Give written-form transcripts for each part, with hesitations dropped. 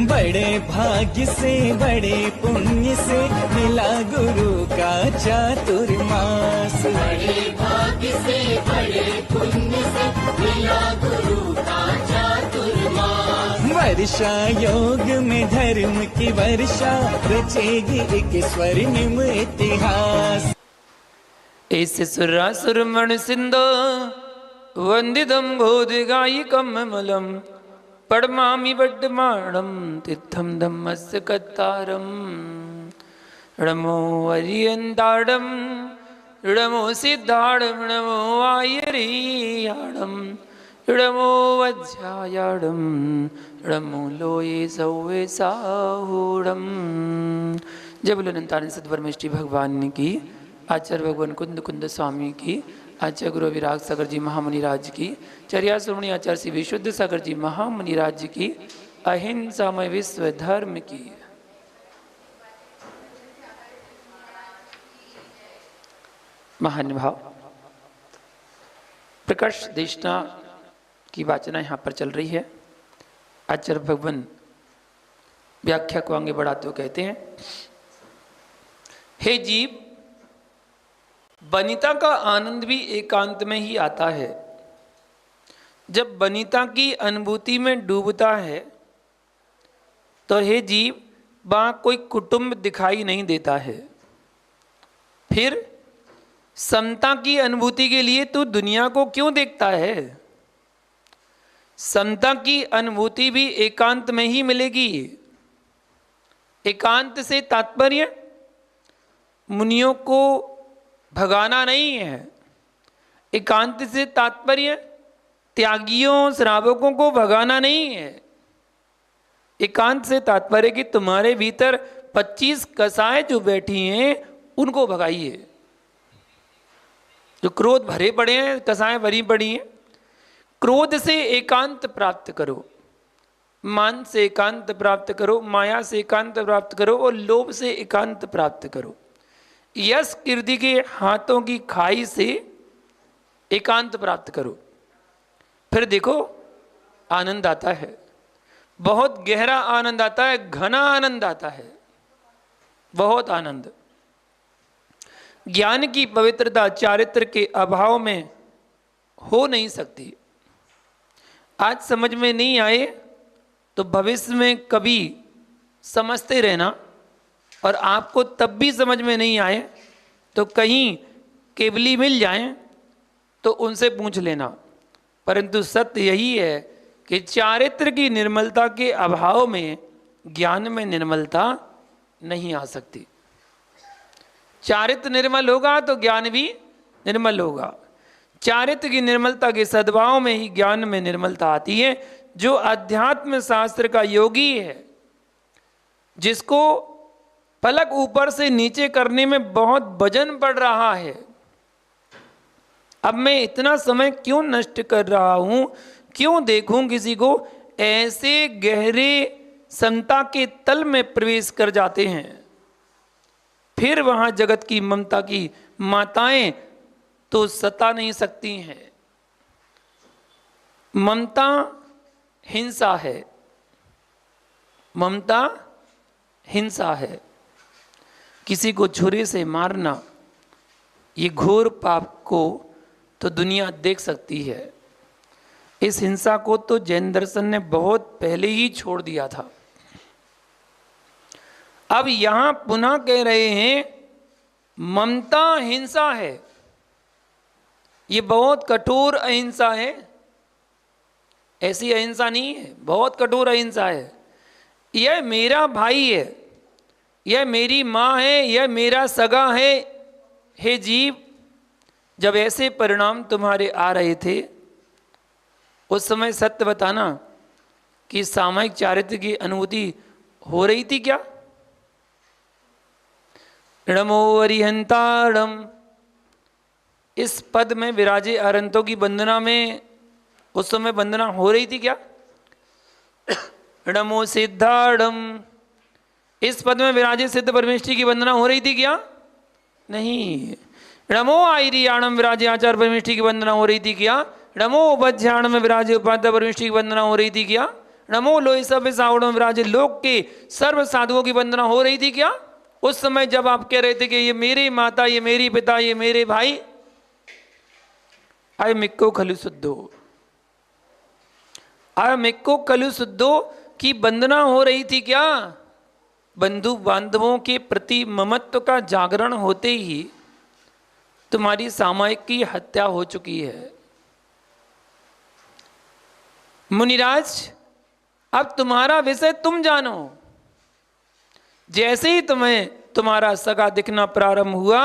बड़े भाग्य से बड़े पुण्य से मिला गुरु का चातुर्मास। बड़े भाग्य से बड़े पुण्य से मिला गुरु का चातुर्मास। वर्षा योग में धर्म की वर्षा रचेगी एक स्वर्णिम इतिहास। ऐसे सुरासुर मण सिंधो वंदितम बोधगायिकम मलम पड़मामि बड्डमाणम तीर्थम धम्मस्य कत्तारम णमो अरियंताड़म णमो सिद्धाड़म णमो आयरियाड़म णमो वज्रायाड़म णमो लोये सौवे साहूड़म। जय बोलो अनंतानंद सद्ब्रह्मश्री भगवान की, आचार्य भगवान कुंद कुंद स्वामी की, आचार्य गुरु विराग सागर जी महामुनि राज की, चर्या श्रोमणी आचार्य श्री विशुद्ध सागर जी महामुनि राज की, अहिंसामय विश्व धर्म की। महानुभाव, प्रकर्ष देशना की वाचना यहाँ पर चल रही है। आचार्य भगवान व्याख्या को आगे बढ़ाते हुए कहते हैं, हे जीव, वनिता का आनंद भी एकांत में ही आता है। जब वनिता की अनुभूति में डूबता है तो हे जीव, वहाँ कोई कुटुंब दिखाई नहीं देता है। फिर समता की अनुभूति के लिए तू दुनिया को क्यों देखता है? समता की अनुभूति भी एकांत में ही मिलेगी। एकांत से तात्पर्य मुनियों को भगाना नहीं है। एकांत से तात्पर्य त्यागियों श्रावकों को भगाना नहीं है। एकांत से तात्पर्य कि तुम्हारे भीतर 25 कसाएं जो बैठी हैं उनको भगाइए। जो क्रोध भरे पड़े हैं, कसाएं भरी पड़ी हैं, क्रोध से एकांत प्राप्त करो, मान से एकांत प्राप्त करो, माया से एकांत प्राप्त करो और लोभ से एकांत प्राप्त करो। यश कीर्ति के हाथों की खाई से एकांत प्राप्त करो। फिर देखो आनंद आता है, बहुत गहरा आनंद आता है, घना आनंद आता है, बहुत आनंद। ज्ञान की पवित्रता चारित्र के अभाव में हो नहीं सकती। आज समझ में नहीं आए तो भविष्य में कभी समझते रहना, और आपको तब भी समझ में नहीं आए तो कहीं केवली मिल जाएं तो उनसे पूछ लेना। परंतु सत्य यही है कि चारित्र की निर्मलता के अभाव में ज्ञान में निर्मलता नहीं आ सकती। चारित्र निर्मल होगा तो ज्ञान भी निर्मल होगा। चारित्र की निर्मलता के सद्भाव में ही ज्ञान में निर्मलता आती है। जो अध्यात्म शास्त्र का योगी है, जिसको पलक ऊपर से नीचे करने में बहुत वजन पड़ रहा है, अब मैं इतना समय क्यों नष्ट कर रहा हूं, क्यों देखूं किसी को, ऐसे गहरे समता के तल में प्रवेश कर जाते हैं। फिर वहां जगत की ममता की माताएं तो सता नहीं सकती हैं। ममता हिंसा है, ममता हिंसा है। किसी को छुरी से मारना, ये घोर पाप को तो दुनिया देख सकती है। इस हिंसा को तो जैन दर्शन ने बहुत पहले ही छोड़ दिया था। अब यहां पुनः कह रहे हैं ममता हिंसा है। ये बहुत कठोर अहिंसा है, ऐसी अहिंसा नहीं है, बहुत कठोर अहिंसा है। यह मेरा भाई है, यह मेरी माँ है, यह मेरा सगा है। हे जीव, जब ऐसे परिणाम तुम्हारे आ रहे थे उस समय सत्य बताना कि सामायिक चारित्र की अनुभूति हो रही थी क्या? णमो अरिहंताणम, इस पद में विराजे अरंतों की वंदना में उस समय वंदना हो रही थी क्या? णमो सिद्धाड़म, इस पद में विराजे सिद्ध परमेश्वरी की वंदना हो रही थी क्या? नहीं। रमो आईरियाणम विराजे आचार परमिष्ठि की वंदना हो रही थी क्या? रमो उपध्यान में विराजे उपाध्याय परमिष्ठि की वंदना हो रही थी क्या? रमो लोई सब सावड़ों में विराजे लोक के सर्व साधुओं की वंदना हो रही थी क्या? उस समय जब आप कह रहे थे कि ये मेरी माता, ये मेरी पिता, ये मेरे भाई, आय मिक्को खलु शुद्धो, आय मिक्को खलु शुद्धो की वंदना हो रही थी क्या? बंधु बांधवों के प्रति ममत्व का जागरण होते ही तुम्हारी सामयिक की हत्या हो चुकी है। मुनिराज, अब तुम्हारा विषय तुम जानो। जैसे ही तुम्हें तुम्हारा सगा दिखना प्रारंभ हुआ,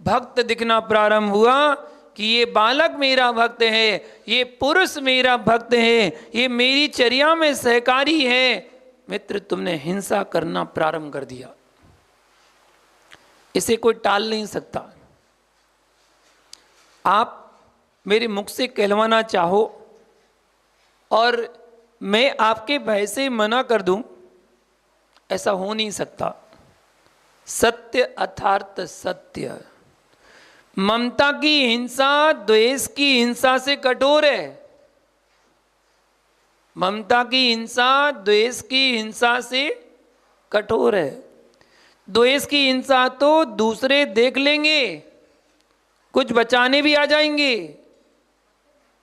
भक्त दिखना प्रारंभ हुआ कि ये बालक मेरा भक्त है, ये पुरुष मेरा भक्त है, ये मेरी चर्या में सहकारी है, मित्र तुमने हिंसा करना प्रारंभ कर दिया। इसे कोई टाल नहीं सकता। आप मेरे मुख से कहलवाना चाहो और मैं आपके भय से मना कर दूं, ऐसा हो नहीं सकता। सत्य अर्थात सत्य। ममता की हिंसा द्वेष की हिंसा से कठोर है। ममता की हिंसा द्वेष की हिंसा से कठोर है। द्वेष की हिंसा तो दूसरे देख लेंगे, कुछ बचाने भी आ जाएंगे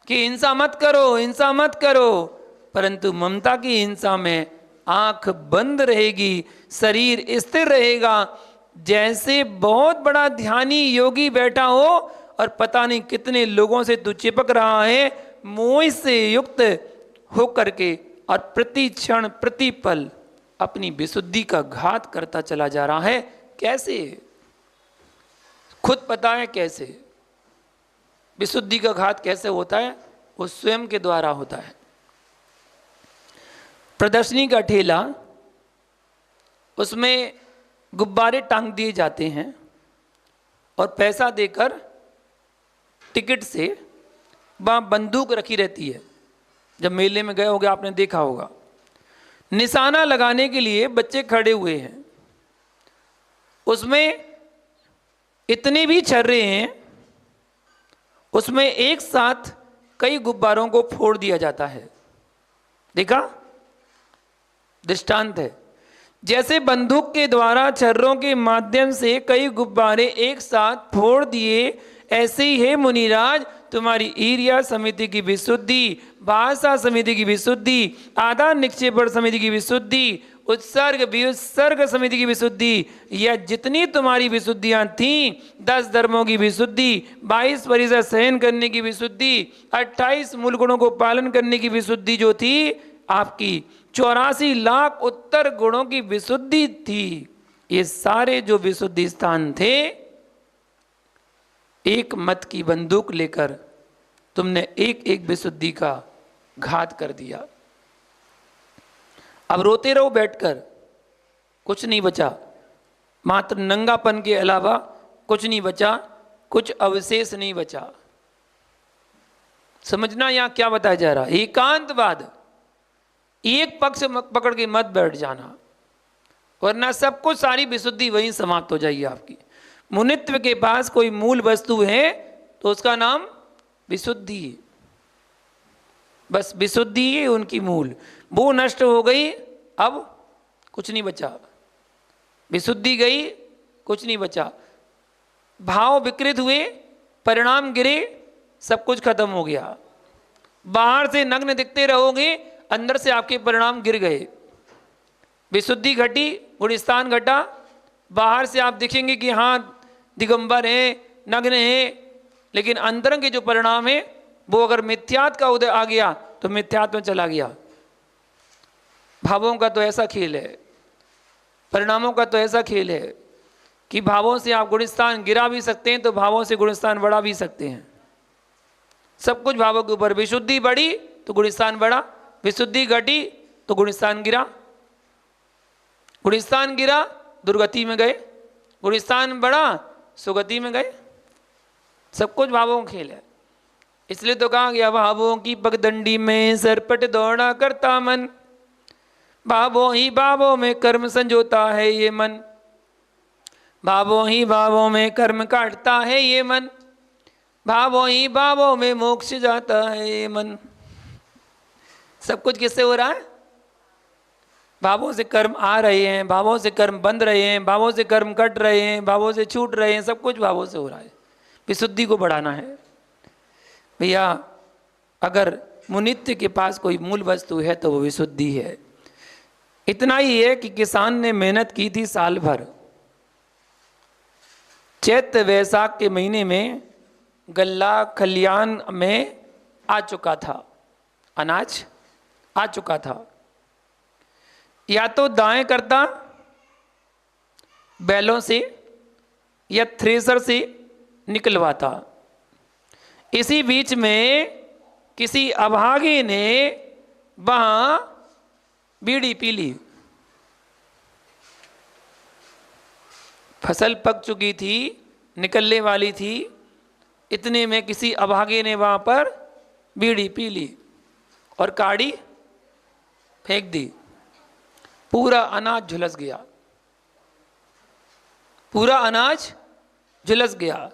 कि हिंसा मत करो, हिंसा मत करो, परंतु ममता की हिंसा में आंख बंद रहेगी, शरीर स्थिर रहेगा। जैसे बहुत बड़ा ध्यानी योगी बैठा हो और पता नहीं कितने लोगों से तू चिपक रहा है, मोह से युक्त होकर के, और प्रति क्षण प्रति पल अपनी विशुद्धि का घात करता चला जा रहा है। कैसे? खुद पता है कैसे विशुद्धि का घात कैसे होता है, वो स्वयं के द्वारा होता है। प्रदर्शनी का ठेला, उसमें गुब्बारे टांग दिए जाते हैं और पैसा देकर टिकट से वहाँ बंदूक रखी रहती है। जब मेले में गए होगे आपने देखा होगा, निशाना लगाने के लिए बच्चे खड़े हुए हैं। उसमें इतने भी छर्रे हैं, उसमें एक साथ कई गुब्बारों को फोड़ दिया जाता है। देखा? दृष्टांत है। जैसे बंदूक के द्वारा छर्रों के माध्यम से कई गुब्बारे एक साथ फोड़ दिए, ऐसे ही है मुनिराज तुम्हारी ईर्ष्या समिति की विशुद्धि, भाषा समिति की विशुद्धि, आदान निक्षेपण समिति की विशुद्धि, उत्सर्ग विसर्ग समिति की विशुद्धि, यह जितनी तुम्हारी विशुद्धियां थीं, 10 धर्मों की विशुद्धि, 22 परिसर सहन करने की विशुद्धि, 28 मूल गुणों को पालन करने की विशुद्धि जो थी आपकी, 84 लाख उत्तर गुणों की विशुद्धि थी। ये सारे जो विशुद्धि स्थान थे, एक मत की बंदूक लेकर तुमने एक एक विशुद्धि का घात कर दिया। अब रोते रहो बैठकर, कुछ नहीं बचा, मात्र नंगापन के अलावा कुछ नहीं बचा, कुछ अवशेष नहीं बचा। समझना यहां क्या बताया जा रहा है? एकांतवाद। एक पक्ष पकड़ के मत बैठ जाना, वरना सब कुछ सारी विशुद्धि वहीं समाप्त हो जाएगी आपकी। मुनित्व के पास कोई मूल वस्तु है तो उसका नाम विशुद्धि है। बस विशुद्धि है उनकी मूल, वो नष्ट हो गई, अब कुछ नहीं बचा। विशुद्धि गई, कुछ नहीं बचा। भाव विकृत हुए, परिणाम गिरे, सब कुछ खत्म हो गया। बाहर से नग्न दिखते रहोगे, अंदर से आपके परिणाम गिर गए। विशुद्धि घटी, गुणस्थान घटा। बाहर से आप दिखेंगे कि हाँ दिगंबर है, नग्न है, लेकिन अंदर के जो परिणाम है वो अगर मिथ्यात्व का उदय आ गया तो मिथ्यात्व में चला गया। भावों का तो ऐसा खेल है, परिणामों का तो ऐसा खेल है कि भावों से आप गुणस्थान गिरा भी सकते हैं तो भावों से गुणस्थान बढ़ा भी सकते हैं। सब कुछ भावों के ऊपर। विशुद्धि बढ़ी तो गुणस्थान बढ़ा, विशुद्धि घटी तो गुणस्थान गिरा, गुणस्थान गिरा दुर्गति में गए, गुणस्थान बढ़ा सुगति में गए। सब कुछ भावों का खेल है। इसलिए तो कहा गया भावों की पगडंडी में सरपट दौड़ा करता मन, भावों ही भावों में कर्म संजोता है ये मन। भावों ही भावों में कर्म काटता है ये मन, भावों ही भावों में मोक्ष जाता है ये मन। सब कुछ किससे हो रहा है? भावों से कर्म आ रहे हैं, भावों से कर्म बंध रहे हैं, भावों से कर्म कट रहे हैं, भावों से छूट रहे हैं, सब कुछ भावों से हो रहा है। विशुद्धि को बढ़ाना है भैया। अगर मुनित्य के पास कोई मूल वस्तु है तो वो विशुद्धि है। इतना ही है कि किसान ने मेहनत की थी साल भर, चैत्र वैशाख के महीने में गल्ला खलियान में आ चुका था, अनाज आ चुका था। या तो दाएं करता बैलों से या थ्रेसर से निकलवाता। इसी बीच में किसी अभागे ने वहां बीड़ी पी ली। फसल पक चुकी थी, निकलने वाली थी, इतने में किसी अभागे ने वहां पर बीड़ी पी ली और काड़ी फेंक दी। पूरा अनाज झुलस गया, पूरा अनाज झुलस गया।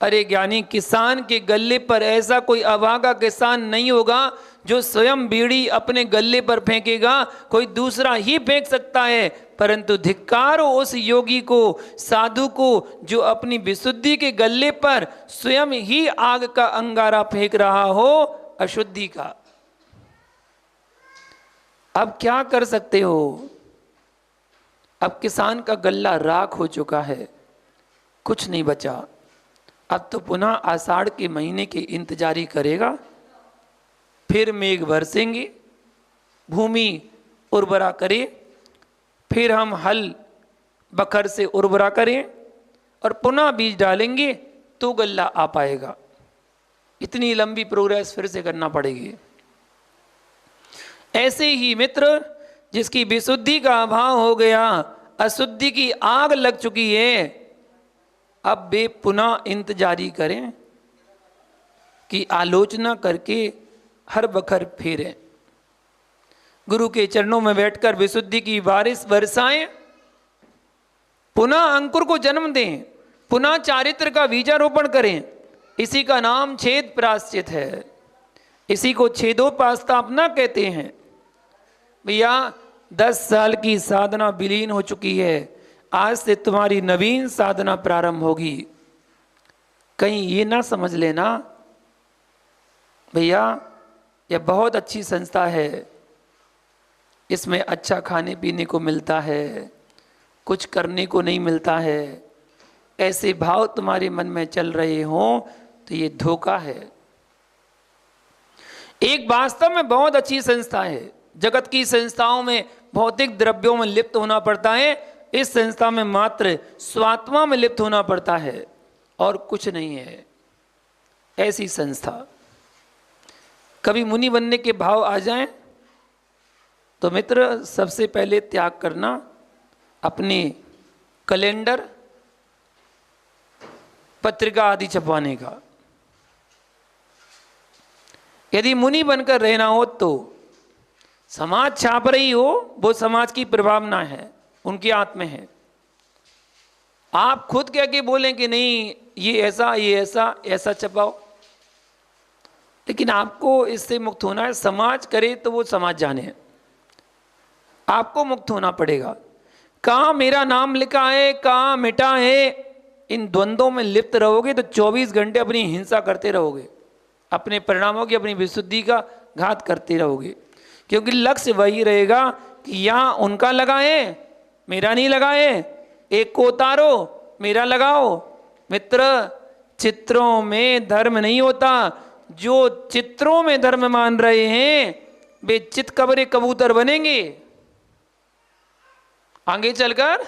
अरे ज्ञानी, किसान के गल्ले पर ऐसा कोई अभागा किसान नहीं होगा जो स्वयं बीड़ी अपने गल्ले पर फेंकेगा, कोई दूसरा ही फेंक सकता है। परंतु धिक्कार हो उस योगी को, साधु को, जो अपनी विशुद्धि के गल्ले पर स्वयं ही आग का अंगारा फेंक रहा हो अशुद्धि का। अब क्या कर सकते हो? अब किसान का गल्ला राख हो चुका है, कुछ नहीं बचा। अब तो पुनः आषाढ़ के महीने की इंतजारी करेगा, फिर मेघ बरसेंगे, भूमि उर्वरा करे, फिर हम हल बखर से उर्वरा करें और पुनः बीज डालेंगे तो गल्ला आ पाएगा। इतनी लंबी प्रोग्रेस फिर से करना पड़ेगी। ऐसे ही मित्र, जिसकी विशुद्धि का अभाव हो गया, अशुद्धि की आग लग चुकी है, अब वे पुनः इंतजारी करें कि आलोचना करके हर बखर फेरें, गुरु के चरणों में बैठकर विशुद्धि की बारिश बरसाएं, पुनः अंकुर को जन्म दें, पुनः चारित्र का बीजारोपण करें। इसी का नाम छेद प्रायश्चित है, इसी को छेदोपास्तापना कहते हैं। भैया 10 साल की साधना विलीन हो चुकी है, आज से तुम्हारी नवीन साधना प्रारंभ होगी। कहीं ये ना समझ लेना भैया यह बहुत अच्छी संस्था है, इसमें अच्छा खाने पीने को मिलता है, कुछ करने को नहीं मिलता है, ऐसे भाव तुम्हारे मन में चल रहे हों तो ये धोखा है। एक वास्तव में बहुत अच्छी संस्था है। जगत की संस्थाओं में भौतिक द्रव्यों में लिप्त होना पड़ता है, इस संस्था में मात्र स्वात्मा में लिप्त होना पड़ता है और कुछ नहीं है। ऐसी संस्था कभी मुनि बनने के भाव आ जाएं तो मित्र सबसे पहले त्याग करना अपने कैलेंडर, पत्रिका आदि छपवाने का। यदि मुनि बनकर रहना हो तो समाज छाप रही हो, वो समाज की प्रभावना है, उनके हाथ में है। आप खुद कह के बोलें कि नहीं ये ऐसा ये ऐसा ऐसा छपाओ, लेकिन आपको इससे मुक्त होना है। समाज करे तो वो समाज जाने, आपको मुक्त होना पड़ेगा। कहाँ मेरा नाम लिखा है, कहाँ मिटा है, इन द्वंद्वों में लिप्त रहोगे तो 24 घंटे अपनी हिंसा करते रहोगे, अपने परिणामों की, अपनी विशुद्धि का घात करते रहोगे। क्योंकि लक्ष्य वही रहेगा कि यहाँ उनका लगाए, मेरा नहीं लगाए, एक को उतारो मेरा लगाओ। मित्र, चित्रों में धर्म नहीं होता। जो चित्रों में धर्म मान रहे हैं वे चित कबरे कबूतर बनेंगे। आगे चलकर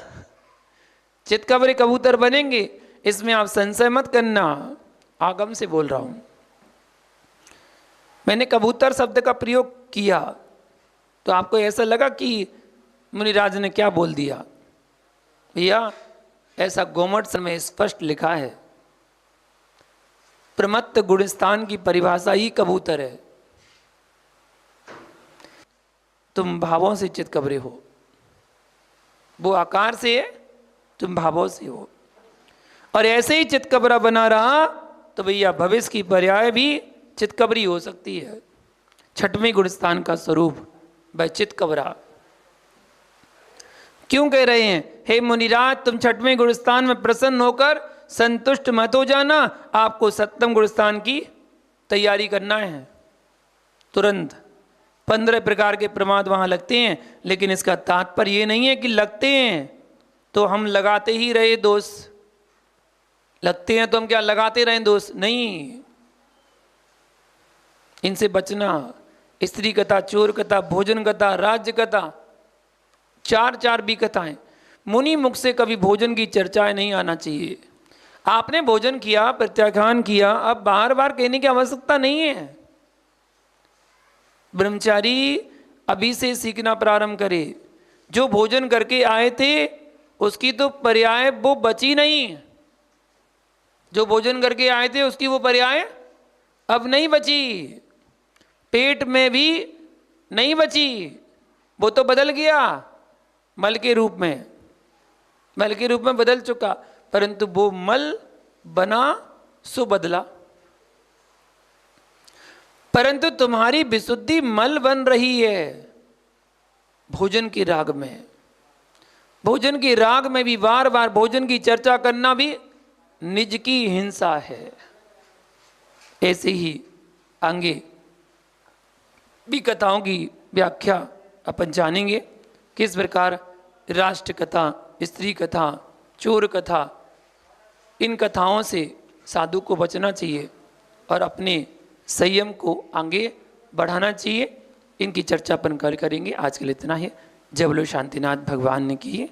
चित कबरे कबूतर बनेंगे, इसमें आप संशय मत करना। आगम से बोल रहा हूं। मैंने कबूतर शब्द का प्रयोग किया तो आपको ऐसा लगा कि मुनिराज ने क्या बोल दिया। भैया ऐसा गोमठ में स्पष्ट लिखा है, प्रमत्त गुणस्थान की परिभाषा ही कबूतर है। तुम भावों से चित कबरे हो, वो आकार से है तुम भावों से हो। और ऐसे ही चितकबरा बना रहा तो भैया भविष्य की पर्याय भी चितकबरी हो सकती है। छठवें गुणस्थान का स्वरूप वह चितकबरा। क्यों कह रहे हैं, हे मुनिराज तुम छठवें गुणस्थान में प्रसन्न होकर संतुष्ट मत हो जाना, आपको सप्तम गुणस्थान की तैयारी करना है। तुरंत 15 प्रकार के प्रमाद वहां लगते हैं, लेकिन इसका तात्पर्य ये नहीं है कि लगते हैं तो हम लगाते ही रहे दोष, लगते हैं तो हम क्या लगाते रहें दोष, नहीं। इनसे बचना। स्त्री कथा, चोर कथा, भोजन कथा, राज्य कथा, चार भी कथाएं। मुनि मुख से कभी भोजन की चर्चाएं नहीं आना चाहिए। आपने भोजन किया, प्रत्याख्यान किया, अब बार बार कहने की आवश्यकता नहीं है। ब्रह्मचारी अभी से सीखना प्रारंभ करे। जो भोजन करके आए थे उसकी तो पर्याय वो बची नहीं, जो भोजन करके आए थे उसकी वो पर्याय अब नहीं बची, पेट में भी नहीं बची, वो तो बदल गया, मल के रूप में, मल के रूप में बदल चुका। परंतु वो मल बना सो बदला। परंतु तुम्हारी विशुद्धि मल बन रही है भोजन के राग में। भोजन के राग में भी बार बार भोजन की चर्चा करना भी निज की हिंसा है। ऐसे ही आगे भी कथाओं की व्याख्या अपन जानेंगे, किस प्रकार राष्ट्र कथा, स्त्री कथा, चोर कथा, इन कथाओं से साधु को बचना चाहिए और अपने संयम को आगे बढ़ाना चाहिए। इनकी चर्चा अपन कल करेंगे। आज के लिए इतना ही। जय बोलो शांतिनाथ भगवान ने की।